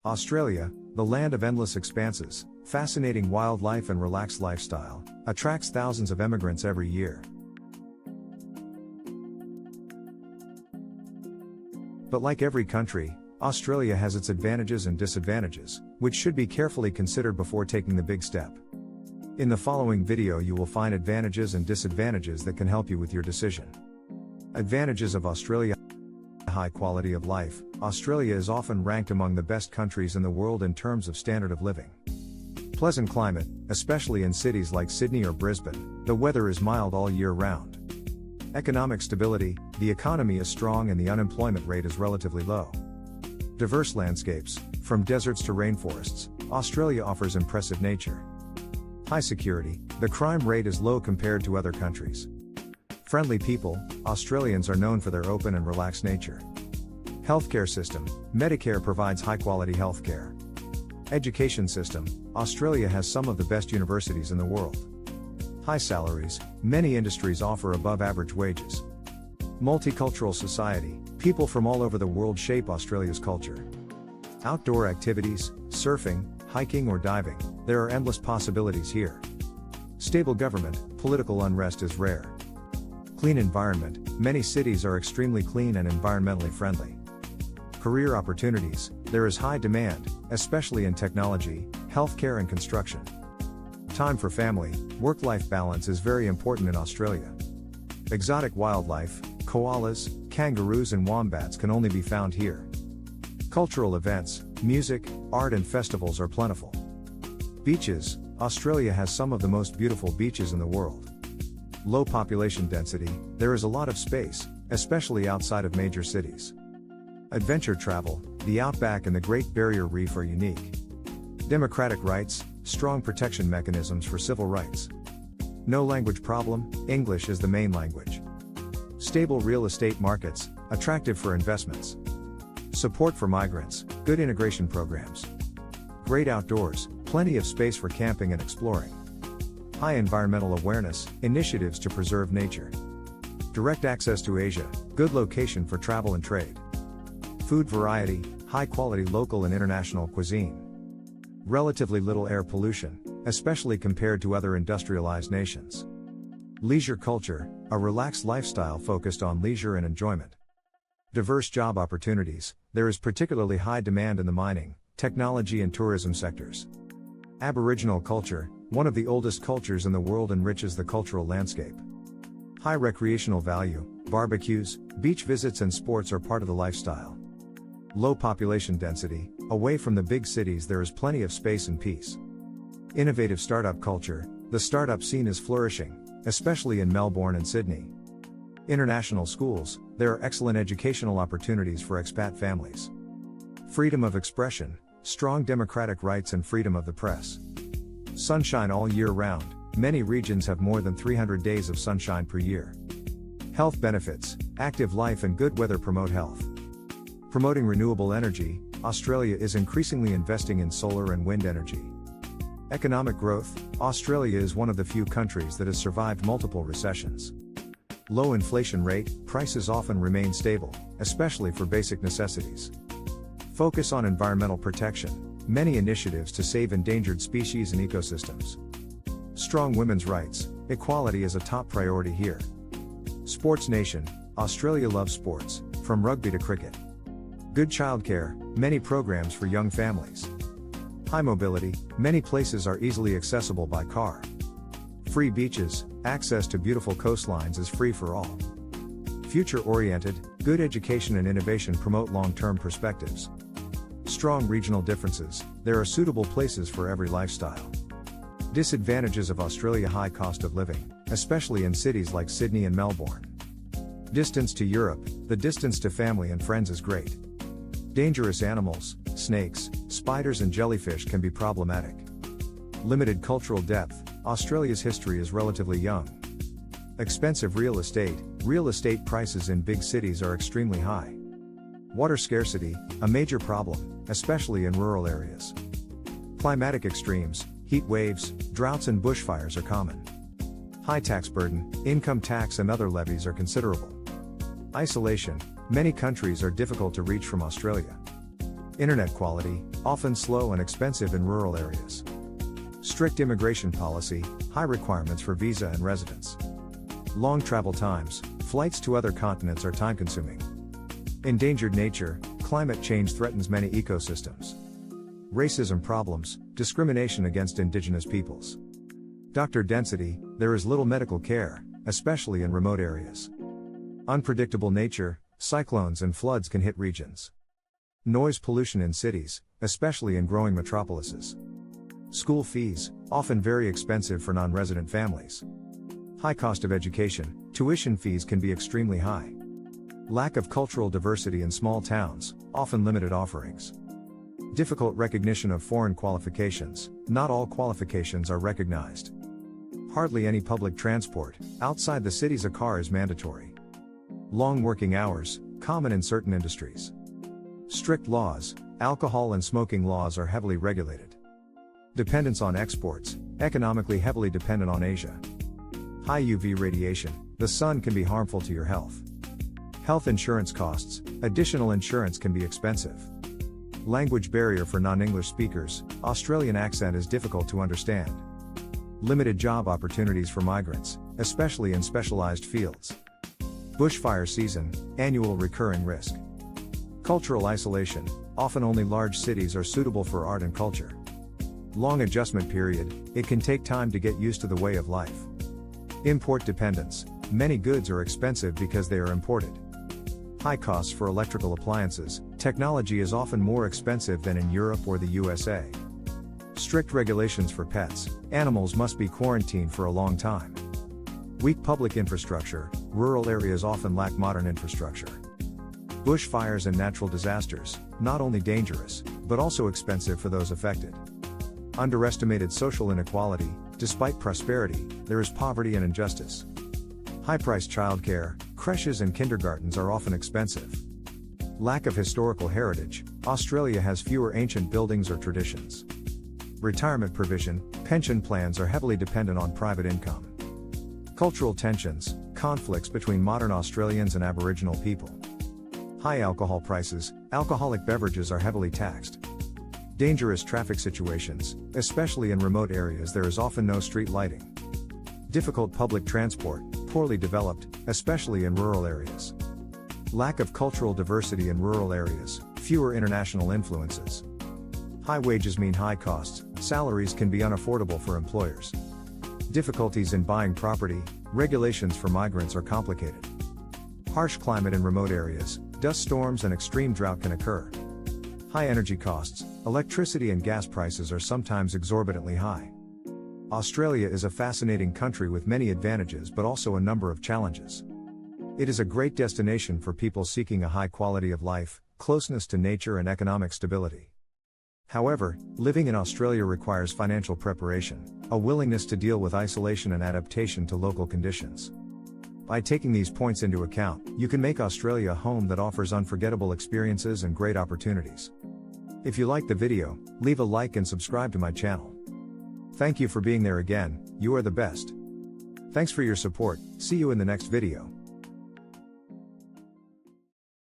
Australia, the land of endless expanses, fascinating wildlife and relaxed lifestyle, attracts thousands of emigrants every year. But like every country, Australia has its advantages and disadvantages, which should be carefully considered before taking the big step. In the following video you will find advantages and disadvantages that can help you with your decision. Advantages of Australia. High quality of life. Australia is often ranked among the best countries in the world in terms of standard of living. Pleasant climate, especially in cities like Sydney or Brisbane, the weather is mild all year round. Economic stability, the economy is strong and the unemployment rate is relatively low. Diverse landscapes, from deserts to rainforests, Australia offers impressive nature. High security, the crime rate is low compared to other countries. Friendly people, Australians are known for their open and relaxed nature. Healthcare system, Medicare provides high-quality healthcare. Education system, Australia has some of the best universities in the world. High salaries, many industries offer above-average wages. Multicultural society, people from all over the world shape Australia's culture. Outdoor activities, surfing, hiking or diving, there are endless possibilities here. Stable government, political unrest is rare. Clean environment, many cities are extremely clean and environmentally friendly. Career opportunities, there is high demand, especially in technology, healthcare and construction. Time for family, work-life balance is very important in Australia. Exotic wildlife, koalas, kangaroos and wombats can only be found here. Cultural events, music, art and festivals are plentiful. Beaches, Australia has some of the most beautiful beaches in the world. Low population density, there is a lot of space, especially outside of major cities. Adventure travel, the outback and the Great Barrier Reef are unique. Democratic rights, strong protection mechanisms for civil rights. No language problem, English is the main language. Stable real estate markets, attractive for investments. Support for migrants, good integration programs. Great outdoors, plenty of space for camping and exploring. High environmental awareness, initiatives to preserve nature. Direct access to Asia, good location for travel and trade. Food variety, high quality local and international cuisine. Relatively little air pollution, especially compared to other industrialized nations. Leisure culture, a relaxed lifestyle focused on leisure and enjoyment. Diverse job opportunities, there is particularly high demand in the mining, technology and tourism sectors. Aboriginal culture, one of the oldest cultures in the world, enriches the cultural landscape. High recreational value, barbecues, beach visits and sports are part of the lifestyle. Low population density, away from the big cities there is plenty of space and peace. Innovative startup culture, the startup scene is flourishing, especially in Melbourne and Sydney. International schools, there are excellent educational opportunities for expat families. Freedom of expression, strong democratic rights and freedom of the press. Sunshine all year round, many regions have more than 300 days of sunshine per year. Health benefits, active life and good weather promote health. Promoting renewable energy, Australia is increasingly investing in solar and wind energy. Economic growth, Australia is one of the few countries that has survived multiple recessions. Low inflation rate, prices often remain stable, especially for basic necessities. Focus on environmental protection, many initiatives to save endangered species and ecosystems. Strong women's rights, equality is a top priority here. Sports nation, Australia loves sports, from rugby to cricket. Good childcare, many programs for young families. High mobility, many places are easily accessible by car. Free beaches, access to beautiful coastlines is free for all. Future-oriented, good education and innovation promote long-term perspectives. Strong regional differences, there are suitable places for every lifestyle. Disadvantages of Australia: high cost of living, especially in cities like Sydney and Melbourne. Distance to Europe, the distance to family and friends is great. Dangerous animals, snakes, spiders and jellyfish can be problematic. Limited cultural depth, Australia's history is relatively young. Expensive real estate prices in big cities are extremely high. Water scarcity, a major problem, especially in rural areas. Climatic extremes, heat waves, droughts and bushfires are common. High tax burden, income tax and other levies are considerable. Isolation, many countries are difficult to reach from Australia. Internet quality, often slow and expensive in rural areas. Strict immigration policy, high requirements for visa and residence. Long travel times, flights to other continents are time-consuming. Endangered nature, climate change threatens many ecosystems. Racism problems, discrimination against indigenous peoples. Doctor density, there is little medical care, especially in remote areas. Unpredictable nature, cyclones and floods can hit regions. Noise pollution in cities, especially in growing metropolises. School fees, often very expensive for non-resident families. High cost of education, tuition fees can be extremely high. Lack of cultural diversity in small towns, often limited offerings. Difficult recognition of foreign qualifications, not all qualifications are recognized. Hardly any public transport, outside the cities a car is mandatory. Long working hours, common in certain industries. Strict laws, alcohol and smoking laws are heavily regulated. Dependence on exports, economically heavily dependent on Asia. High UV radiation, the sun can be harmful to your health. Health insurance costs, additional insurance can be expensive. Language barrier for non-English speakers, Australian accent is difficult to understand. Limited job opportunities for migrants, especially in specialized fields. Bushfire season, annual recurring risk. Cultural isolation, often only large cities are suitable for art and culture. Long adjustment period, it can take time to get used to the way of life. Import dependence, many goods are expensive because they are imported. High costs for electrical appliances, technology is often more expensive than in Europe or the USA. Strict regulations for pets, animals must be quarantined for a long time. Weak public infrastructure, rural areas often lack modern infrastructure. Bushfires and natural disasters, not only dangerous, but also expensive for those affected. Underestimated social inequality, despite prosperity, there is poverty and injustice. High-priced childcare, creches and kindergartens are often expensive. Lack of historical heritage, Australia has fewer ancient buildings or traditions. Retirement provision, pension plans are heavily dependent on private income. Cultural tensions, conflicts between modern Australians and Aboriginal people. High alcohol prices, alcoholic beverages are heavily taxed. Dangerous traffic situations, especially in remote areas there is often no street lighting. Difficult public transport, poorly developed, especially in rural areas. Lack of cultural diversity in rural areas, fewer international influences. High wages mean high costs, salaries can be unaffordable for employers. Difficulties in buying property, regulations for migrants are complicated. Harsh climate in remote areas, dust storms and extreme drought can occur. High energy costs, electricity and gas prices are sometimes exorbitantly high. Australia is a fascinating country with many advantages but also a number of challenges. It is a great destination for people seeking a high quality of life, closeness to nature and economic stability. However, living in Australia requires financial preparation, a willingness to deal with isolation and adaptation to local conditions. By taking these points into account, you can make Australia a home that offers unforgettable experiences and great opportunities. If you liked the video, leave a like and subscribe to my channel. Thank you for being there again, you are the best. Thanks for your support, see you in the next video.